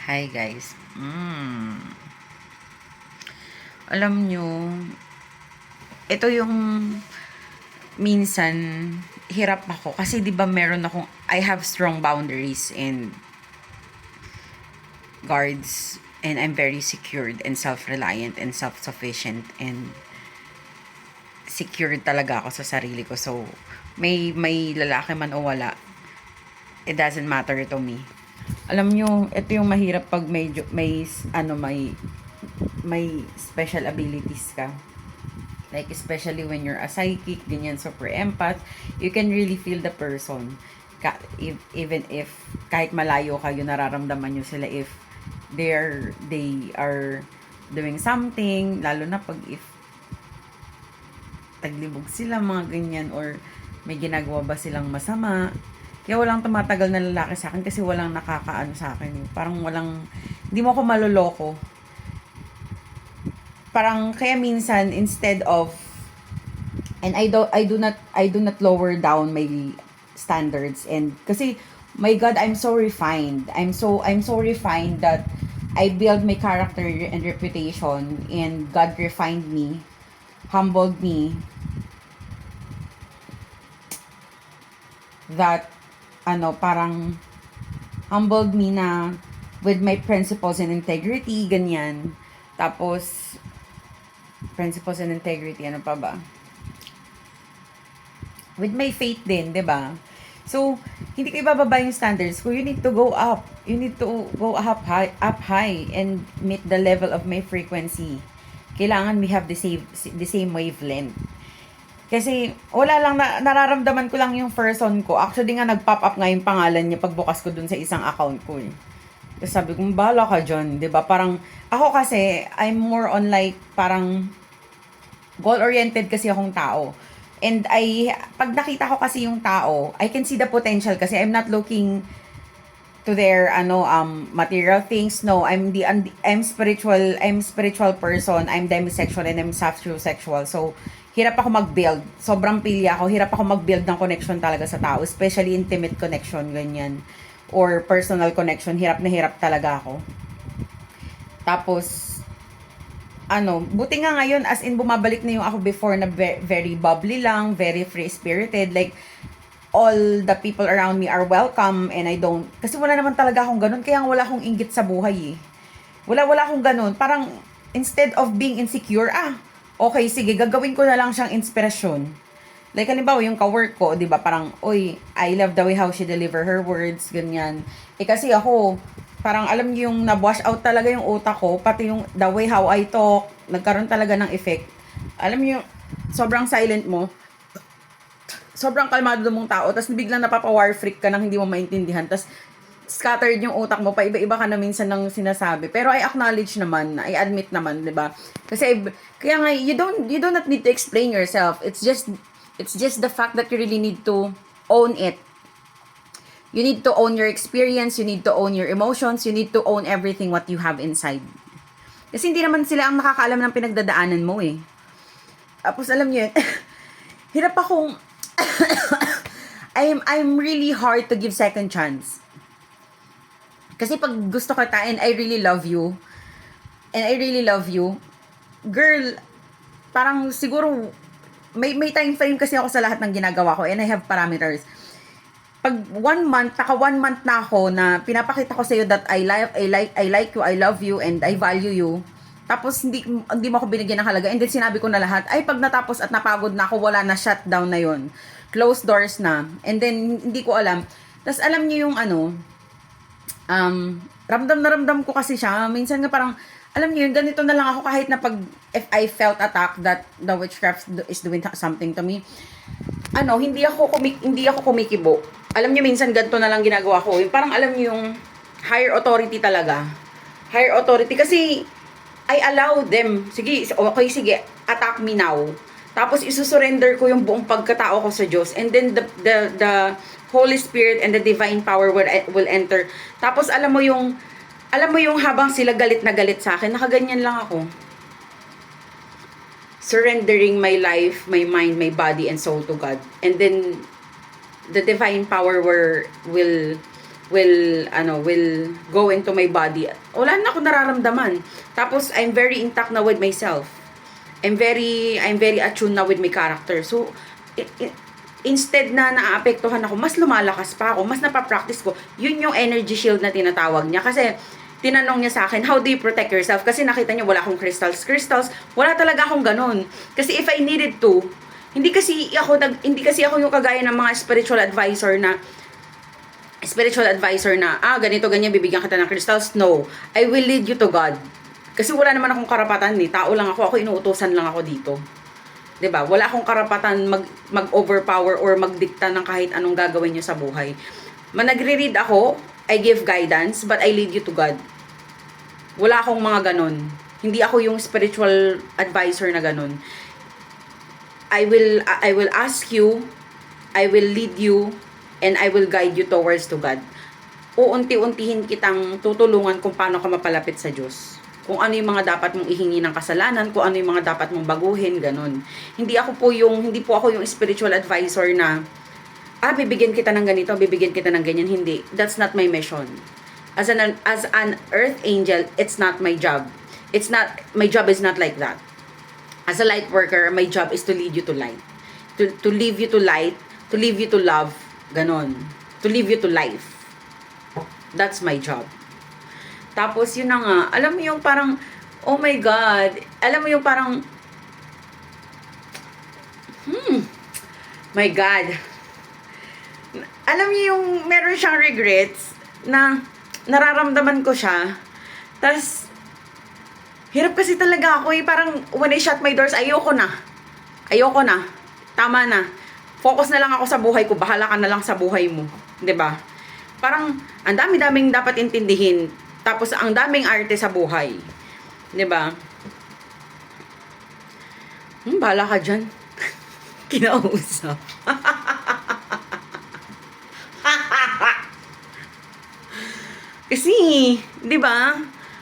Hi guys. Alam nyo, ito yung minsan hirap ako kasi 'di ba I have strong boundaries and guards, and I'm very secured and self-reliant and self-sufficient and secured talaga ako sa sarili ko. So may lalaki man o wala, it doesn't matter to me. Alam nyo, ito yung mahirap pag may special abilities ka. Like, especially when you're a psychic, ganyan, super empath, you can really feel the person. Even if, kahit malayo kayo, nararamdaman nyo sila if they are doing something, lalo na pag if taglibog sila, mga ganyan, or may ginagawa ba silang masama. Kaya walang tumatagal na lalaki sa akin kasi walang nakakaano sa akin. Parang hindi mo ako maloloko. Parang kaya minsan instead of, and I do not lower down my standards, and kasi my God, I'm so refined. I'm so refined that I build my character and reputation, and God refined me, humbled me, that parang humbled me na with my principles and integrity, ganyan. Tapos principles and integrity, ano pa ba? With my faith din, 'di ba? So, hindi ko ibababa yung standards ko. You need to go up. You need to go up high and meet the level of my frequency. Kailangan we have the same wavelength. Kasi wala lang, nararamdaman ko lang yung person ko. Actually nga nag-pop up nga yung pangalan niya pagbukas ko dun sa isang account ko eh. Tapos sabi ko, bahala ka dyan, 'di ba? Parang ako kasi I'm more on like parang goal-oriented kasi akong tao. And pag nakita ko kasi yung tao, I can see the potential kasi I'm not looking to their material things. No, I'm spiritual person. I'm demisexual and I'm sapiosexual. So hirap ako mag-build. Sobrang pilya ako. Hirap ako mag-build ng connection talaga sa tao, especially intimate connection, ganyan, or personal connection. Hirap na hirap talaga ako. Tapos buti nga ngayon, as in bumabalik na yung ako before na very bubbly lang, very free-spirited, like all the people around me are welcome, and I don't, kasi wala naman talaga akong ganun, kaya wala akong inggit sa buhay eh. Wala akong ganun. Parang instead of being insecure, okay, sige, gagawin ko na lang siyang inspirasyon. Like, halimbawa, yung ka-work ko, di ba, parang, oy, I love the way how she deliver her words, ganyan. Kasi ako, parang alam niyo yung na-wash out talaga yung utak ko, pati yung the way how I talk, nagkaroon talaga ng effect. Alam niyo, sobrang silent mo, sobrang kalmado mong tao, tapos biglang napapa-war freak ka nang hindi mo maintindihan, tapos scattered yung utak mo, paiba-iba ka na minsan ng sinasabi. Pero I acknowledge naman, I admit naman, 'di ba? Kasi kaya nga you do not need to explain yourself. It's just the fact that you really need to own it. You need to own your experience, you need to own your emotions, you need to own everything what you have inside. Kasi hindi naman sila ang nakakaalam ng pinagdadaanan mo eh. Tapos alam niyo, hirap akong I'm really hard to give second chance. Kasi pag gusto kita and I really love you, girl, parang siguro may time frame kasi ako sa lahat ng ginagawa ko, and I have parameters. Pag 1 month, naka 1 month na ako na pinapakita ko sa iyo that I like you, I love you, and I value you. Tapos hindi mo ako binigyan ng halaga, and then sinabi ko na lahat. Ay, pag natapos at napagod na ako, wala na, shutdown na yon. Closed doors na. And then hindi ko alam. Tapos alam niyo yung ramdam na ramdam ko kasi siya. Minsan nga parang, alam niyo yun, ganito na lang ako kahit na pag, if I felt attacked that the witchcraft is doing something to me, hindi ako kumikibo. Alam niyo, minsan ganito na lang ginagawa ko. Yung parang alam niyo yung higher authority talaga. Higher authority kasi I allow them. Sige, okay, sige, attack me now. Tapos isusurrender ko yung buong pagkatao ko sa Diyos. And then the Holy Spirit and the divine power will enter. Tapos alam mo yung habang sila galit na galit sa akin, nakaganyan lang ako. Surrendering my life, my mind, my body, and soul to God. And then the divine power will will go into my body. Wala na ako nararamdaman. Tapos I'm very intact na with myself. I'm very attuned na with my character. So instead na naaapektuhan ako, mas lumalakas pa ako, mas napapractice ko. Yun yung energy shield na tinatawag niya. Kasi tinanong niya sa akin, how do you protect yourself? Kasi nakita niya wala akong crystals. Wala talaga akong ganun. Kasi if I needed to, hindi kasi ako yung kagaya ng mga spiritual advisor na ganito ganyan bibigyan kita ng crystals. No, I will lead you to God. Kasi wala naman akong karapatan ni tao lang ako inuutosan lang ako dito. 'Di ba? Wala akong karapatan mag-overpower or magdikta ng kahit anong gagawin niyo sa buhay. Nagre-read ako, I give guidance, but I lead you to God. Wala akong mga ganon. Hindi ako yung spiritual advisor na ganon. I will ask you, I will lead you, and I will guide you towards to God. Uunti-untihin kitang tutulungan kung paano ka mapalapit sa Diyos. Kung ano yung mga dapat mong ihingi ng kasalanan, kung ano yung mga dapat mong baguhin, ganon. Hindi po ako yung spiritual advisor na bibigyan kita ng ganito, bibigyan kita ng ganyan. Hindi. That's not my mission. As an earth angel, it's not my job. My job is not like that. As a light worker, my job is to lead you to light. To lead you to light, to lead you to love, ganon. To lead you to life. That's my job. Tapos yun na nga, alam mo yung parang, oh my God, alam mo yung parang, my God. Alam niyo yung meron siyang regrets na nararamdaman ko siya. Tapos, hirap kasi talaga ako parang when I shut my doors, ayoko na. Tama na. Focus na lang ako sa buhay ko, bahala ka na lang sa buhay mo. 'Di ba? Parang, ang dami-daming dapat intindihin. Tapos, ang daming arte sa buhay. 'Di ba? Bahala ka dyan. Kinausap. Kasi, 'di ba?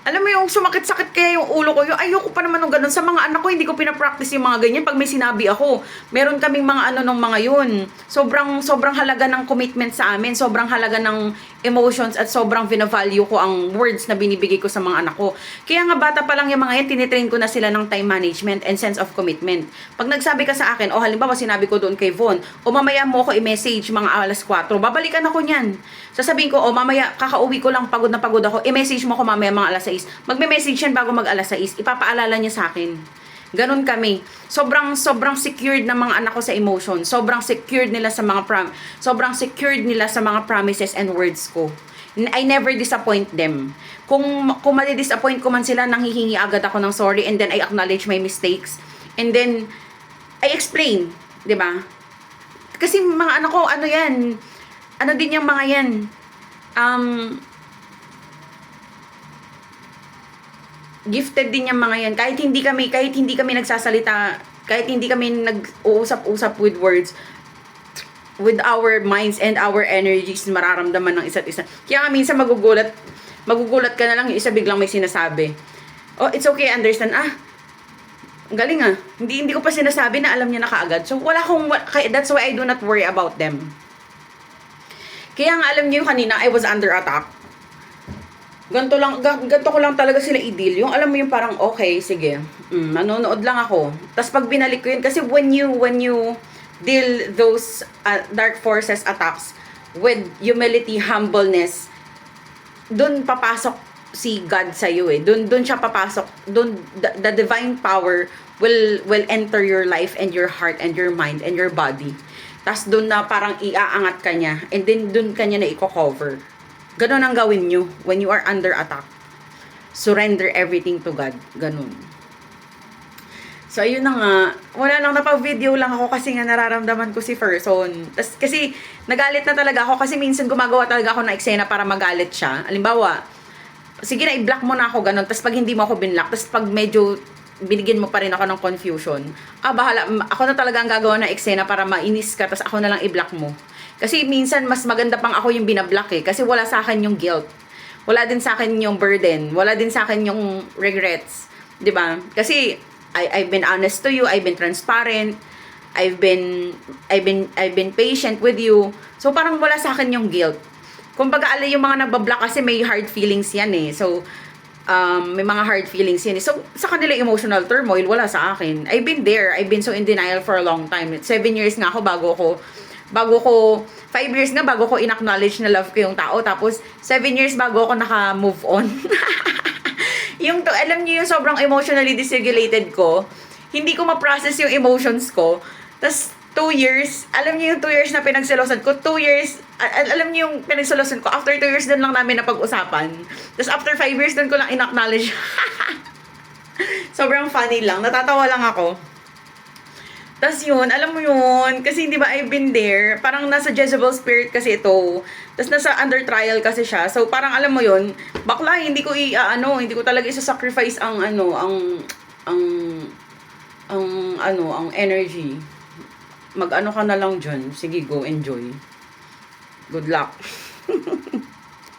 Alam mo yung sumakit-sakit kaya yung ulo ko, yung ayoko pa naman ng ganun. Sa mga anak ko, hindi ko pinapractice yung mga ganyan. Pag may sinabi ako, meron kaming mga nung mga yun. Sobrang halaga ng commitment sa amin. Sobrang halaga ng emotions at sobrang vinavalue ko ang words na binibigay ko sa mga anak ko. Kaya nga bata pa lang yung mga yan, tinitrain ko na sila ng time management and sense of commitment. Pag nagsabi ka sa akin, halimbawa sinabi ko doon kay Von, mamaya mo ako i-message mga alas 4, babalikan ako niyan. Sasabihin ko, mamaya kakauwi ko lang, pagod na pagod ako, i-message mo ako mamaya mga alas 6. Magme-message yan bago mag alas 6. Ipapaalala niya sa akin. Ganun kami. Sobrang secured ng mga anak ko sa emotion. Sobrang secured nila sa mga promises and words ko. I never disappoint them. Kung madi-disappoint ko man sila, nanghihingi agad ako ng sorry and then I acknowledge my mistakes. And then I explain, 'di ba? Kasi mga anak ko, ano din yung mga yan, gifted din yung mga yan. Kahit hindi kami nagsasalita, kahit hindi kami nag-uusap-usap with words, with our minds and our energies, mararamdaman ng isa't isa. Kaya nga minsan magugulat ka na lang, yung isa biglang may sinasabi. It's okay, understand. Galing Hindi ko pa sinasabi na alam niya na kaagad. So, that's why I do not worry about them. Kaya nga alam niyo yung kanina, I was under attack. Ganto ko lang talaga sila i-deal. Yung alam mo yung parang, okay, sige. Nanonood lang ako. Tapos pag binalik ko yun, kasi when you deal those dark forces attacks with humility, humbleness, dun papasok si God sa iyo Dun siya papasok. Dun the divine power will enter your life and your heart and your mind and your body. Tas dun na parang iaangat ka niya and then dun ka niya na i-cover. Ganon ang gawin nyo when you are under attack. Surrender everything to God. Ganon. So, ayun na nga. Wala lang, napag-video lang ako kasi nga nararamdaman ko si Ferson. Tas, kasi nagalit na talaga ako kasi minsan gumagawa talaga ako ng eksena para magalit siya. Halimbawa, sige na, i-block mo na ako ganon. Tas pag hindi mo ako binlock, tas pag medyo binigyan mo pa rin ako ng confusion, bahala. Ako na talaga ang gagawa ng eksena para mainis ka, tas ako na lang i-block mo. Kasi minsan, mas maganda pang ako yung binablock kasi wala sa akin yung guilt. Wala din sa akin yung burden. Wala din sa akin yung regrets. 'Di ba? Kasi, I've been honest to you, I've been transparent, I've been patient with you. So, parang wala sa akin yung guilt. kumbaga alay yung mga nagbablock kasi may hard feelings yan eh. So, may mga hard feelings yan eh. So, sa kanila emotional turmoil, wala sa akin. I've been there. I've been so in denial for a long time. 7 years nga ako bago ko 5 years nga bago ko in-acknowledge na love ko yung tao. Tapos, 7 years bago ako naka-move on. Yung to, alam niyo yung sobrang emotionally dysregulated ko, hindi ko ma-process yung emotions ko. Tapos, 2 years, alam niyo yung 2 years na pinagselosan ko, 2 years, alam niyo yung pinagselosan ko, after 2 years doon lang namin napag-usapan. Tapos, after 5 years doon ko lang in-acknowledge. Sobrang funny lang, natatawa lang ako. Tapos yun, alam mo yun, kasi di ba I've been there, parang nasa Jezebel spirit kasi ito. Tapos nasa under trial kasi siya. So parang alam mo yun, bakla hindi ko hindi ko talaga isa-sacrifice ang ang energy. Mag-ano ka na lang dyan. Sige, go enjoy. Good luck.